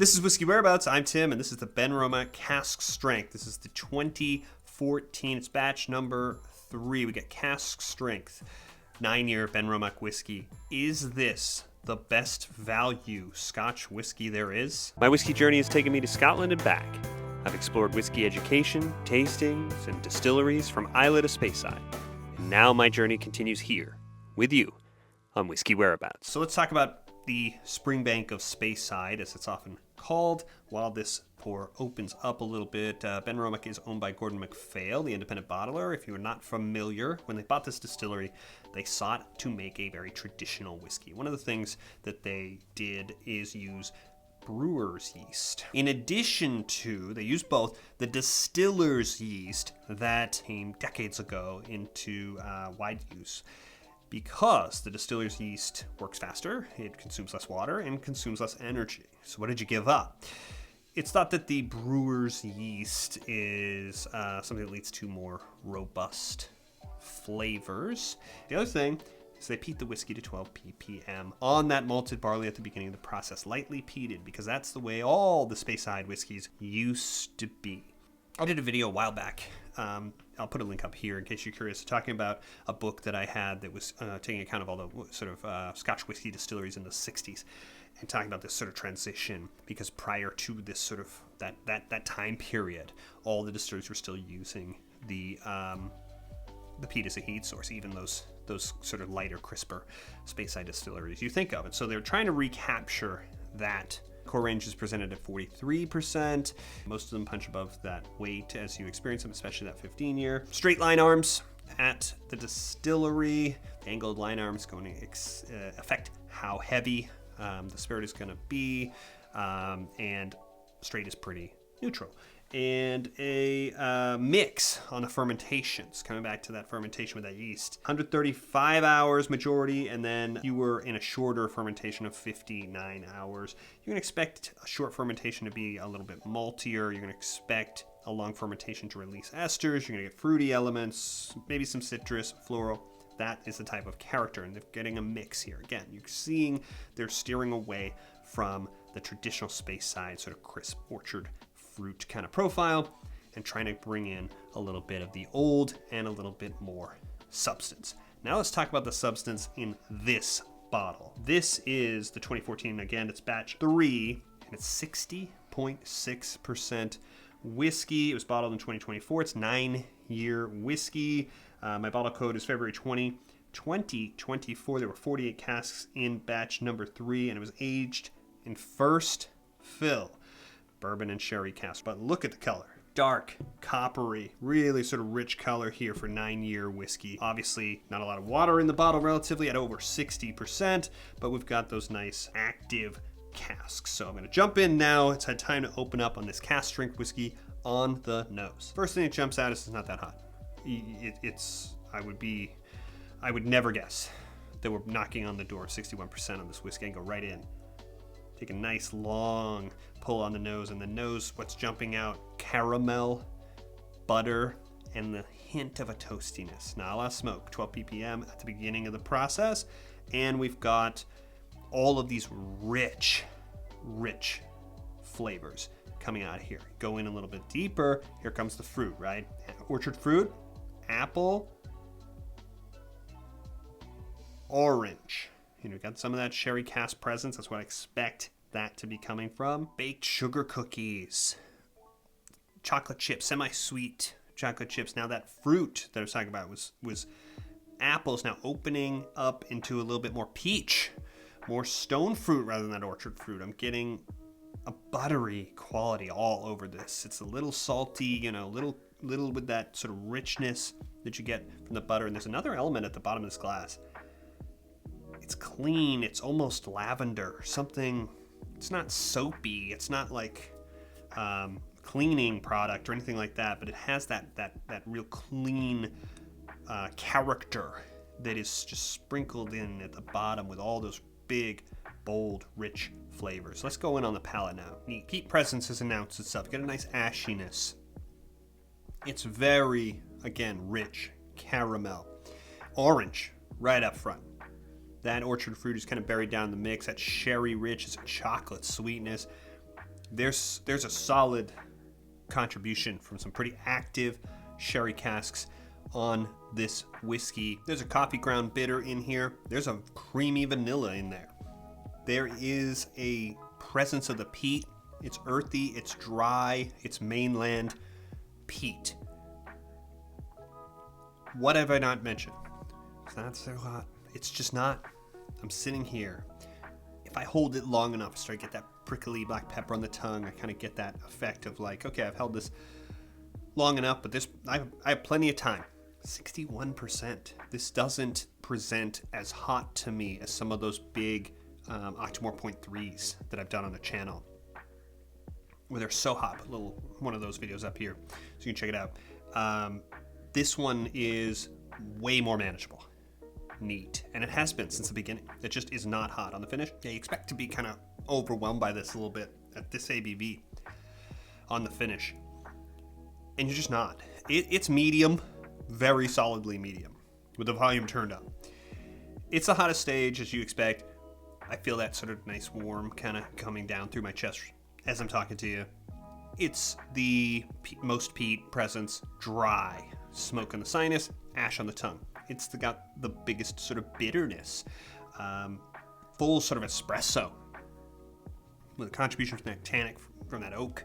This is Whiskey Whereabouts. I'm Tim, and this is the Benromach Cask Strength. This is the 2014. It's batch number 3. We get Cask Strength, 9-year Benromach whiskey. Is this the best value Scotch whiskey there is? My whiskey journey has taken me to Scotland and back. I've explored whiskey education, tastings, and distilleries from Islay to Speyside. And now my journey continues here, with you, on Whiskey Whereabouts. So let's talk about the Springbank of Speyside, as it's often called. While this pour opens up a little bit, Benromach is owned by Gordon MacPhail, the independent bottler. If you are not familiar, when they bought this distillery, they sought to make a very traditional whiskey. One of the things that they did is use brewer's yeast. In addition to, they used both the distiller's yeast that came decades ago into wide use. Because the distiller's yeast works faster, it consumes less water, and consumes less energy. So what did you give up? It's thought that the brewer's yeast is something that leads to more robust flavors. The other thing is they peat the whiskey to 12 ppm on that malted barley at the beginning of the process, lightly peated, because that's the way all the Speyside whiskeys used to be. I did a video a while back. I'll put a link up here in case you're curious, talking about a book that I had that was taking account of all the sort of Scotch whiskey distilleries in the 60s and talking about this sort of transition, because prior to this sort of that time period, all the distilleries were still using the peat as a heat source, even those sort of lighter, crisper Speyside distilleries you think of. And so they're trying to recapture that. Core range is presented at 43%. Most of them punch above that weight as you experience them, especially that 15-year. Straight line arms at the distillery. Angled line arms going to affect how heavy the spirit is going to be. And straight is pretty neutral. And a mix on the fermentations, coming back to that fermentation with that yeast. 135 hours majority, and then you were in a shorter fermentation of 59 hours. You're going to expect a short fermentation to be a little bit maltier. You're going to expect a long fermentation to release esters. You're going to get fruity elements, maybe some citrus, floral. That is the type of character, and they're getting a mix here. Again, you're seeing they're steering away from the traditional Speyside sort of crisp orchard fruit kind of profile and trying to bring in a little bit of the old and a little bit more substance. Now let's talk about the substance in this bottle. This is the 2014, again, it's batch 3, and it's 60.6% whiskey. It was bottled in 2024. It's 9-year whiskey. My bottle code is February 20, 2024. There were 48 casks in batch number 3, and it was aged in first fill bourbon and sherry cask. But look at the color. Dark, coppery, really sort of rich color here for 9-year whiskey. Obviously, not a lot of water in the bottle relatively, at over 60%, but we've got those nice active casks. So I'm going to jump in now. It's had time to open up on this cask strength whiskey on the nose. First thing that jumps out is it's not that hot. I would never guess that we're knocking on the door of 61% on this whiskey and go right in. Take a nice long pull on the nose, and the nose, what's jumping out, caramel, butter, and the hint of a toastiness. Not a lot of smoke, 12 ppm at the beginning of the process, and we've got all of these rich flavors coming out of here. Go in a little bit deeper, here comes the fruit, right? Orchard fruit, apple, orange. We've got some of that sherry cask presence. That's what I expect that to be coming from. Baked sugar cookies, chocolate chips, semi-sweet chocolate chips. Now that fruit that I was talking about was apples, now opening up into a little bit more peach, more stone fruit rather than that orchard fruit. I'm getting a buttery quality all over this. It's a little salty, little with that sort of richness that you get from the butter. And there's another element at the bottom of this glass. It's clean, it's almost lavender, something. It's not soapy, it's not like cleaning product or anything like that, but it has that real clean character that is just sprinkled in at the bottom with all those big, bold, rich flavors. Let's go in on the palate now. Neat. Peat presence has announced itself. Get a nice ashiness. It's very, again, rich caramel. Orange right up front. That orchard fruit is kind of buried down in the mix. That sherry rich is a chocolate sweetness. there's a solid contribution from some pretty active sherry casks on this whiskey. There's a coffee ground bitter in here. There's a creamy vanilla in there. There is a presence of the peat. It's earthy, it's dry, it's mainland peat. What have I not mentioned? It's not so hot. It's just not. I'm sitting here. If I hold it long enough, I start to get that prickly black pepper on the tongue. I kind of get that effect of like, okay, I've held this long enough, but I have plenty of time. 61%. This doesn't present as hot to me as some of those big Octomore 0.3s that I've done on the channel, where they're so hot. Put a little one of those videos up here so you can check it out. This one is way more manageable. Neat. And it has been since the beginning. It just is not hot on the finish. Yeah, you expect to be kind of overwhelmed by this a little bit at this ABV on the finish. And you're just not. It's medium, very solidly medium, with the volume turned up. It's the hottest stage, as you expect. I feel that sort of nice warm kind of coming down through my chest as I'm talking to you. It's the most peat presence, dry, smoke in the sinus, ash on the tongue. It's got the biggest sort of bitterness, full sort of espresso with a contribution from that tannic from that oak,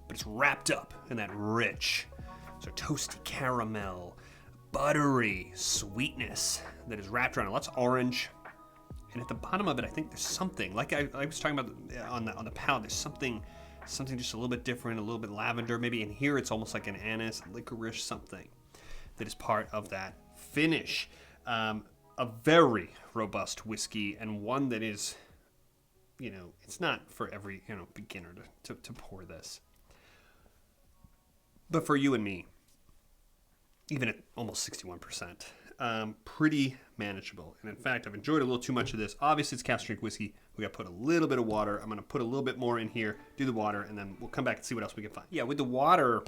but it's wrapped up in that rich, sort of toasty caramel, buttery sweetness that is wrapped around it. Lots of orange. And at the bottom of it, I think there's something, like I was talking about on the palate, there's something just a little bit different, a little bit lavender. Maybe in here it's almost like an anise, licorice, something that is part of that finish. A very robust whiskey, and one that is, it's not for every, beginner to pour this. But for you and me, even at almost 61%, pretty manageable. And in fact, I've enjoyed a little too much of this. Obviously, it's cask strength whiskey. We got to put a little bit of water. I'm going to put a little bit more in here, do the water, and then we'll come back and see what else we can find. Yeah, with the water,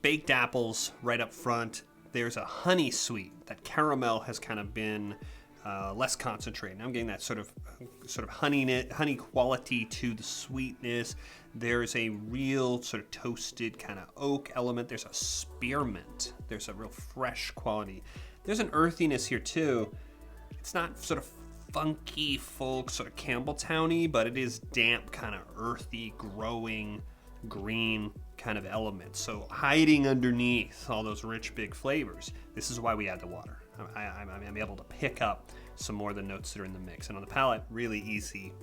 baked apples right up front. There's a honey sweet. That caramel has kind of been less concentrated. Now I'm getting that sort of honey quality to the sweetness. There's a real sort of toasted kind of oak element. There's a spearmint. There's a real fresh quality. There's an earthiness here too. It's not sort of funky folk, sort of Campbelltowny, but it is damp, kind of earthy, growing, green kind of elements. So hiding underneath all those rich, big flavors. This is why we add the water. I'm able to pick up some more of the notes that are in the mix. And on the palate, really easy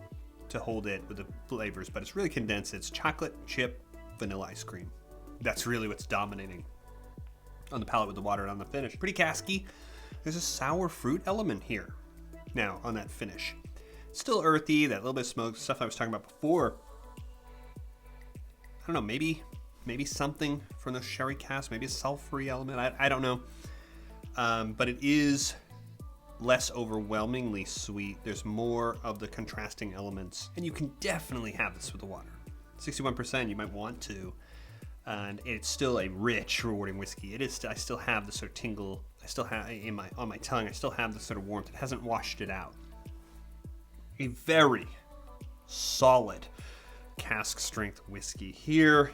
to hold it with the flavors, but it's really condensed. It's chocolate chip vanilla ice cream. That's really what's dominating on the palate with the water and on the finish. Pretty casky. There's a sour fruit element here now on that finish. Still earthy, that little bit of smoke, stuff I was talking about before. I don't know, maybe something from the sherry cask, maybe a sulfury element. I don't know. But it is less overwhelmingly sweet. There's more of the contrasting elements, and you can definitely have this with the water. 61%, you might want to, and it's still a rich, rewarding whiskey. It is. I still have the sort of tingle. I still have on my tongue. I still have the sort of warmth. It hasn't washed it out. A very solid cask strength whiskey here,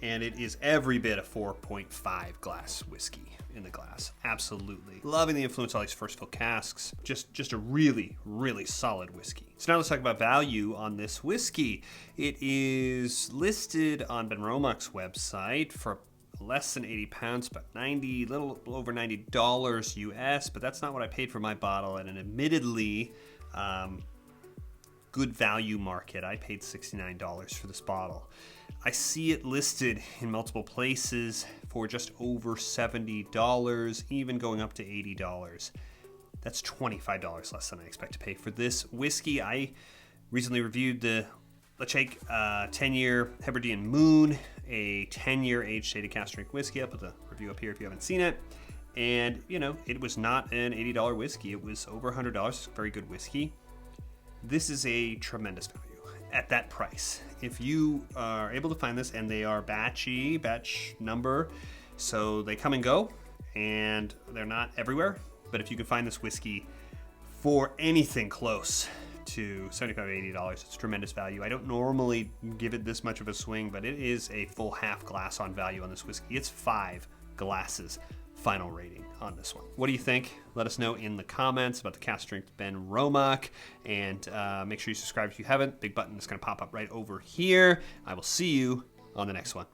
and it is every bit a 4.5 glass whiskey in the glass. Absolutely loving the influence of all these first fill casks. Just a really, really solid whiskey. So now let's talk about value on this whiskey. It is listed on Benromach's website for less than 80 pounds, but little over $90 US, but that's not what I paid for my bottle at an admittedly good value market. I paid $69 for this bottle. I see it listed in multiple places for just over $70, even going up to $80. That's $25 less than I expect to pay for this whiskey. I recently reviewed the Lechake 10-year Hebridean Moon, a 10-year aged shaded cask strength whiskey. I'll put the review up here if you haven't seen it. And, it was not an $80 whiskey. It was over $100. It's a very good whiskey. This is a tremendous value at that price. If you are able to find this, and they are batch number, so they come and go, and they're not everywhere, but if you can find this whiskey for anything close to $75, $80. It's tremendous value. I don't normally give it this much of a swing, but it is a full half glass on value on this whiskey. It's 5 glasses. Final rating on this one. What do you think? Let us know in the comments about the cask strength Benromach, and make sure you subscribe if you haven't. Big button is going to pop up right over here. I will see you on the next one.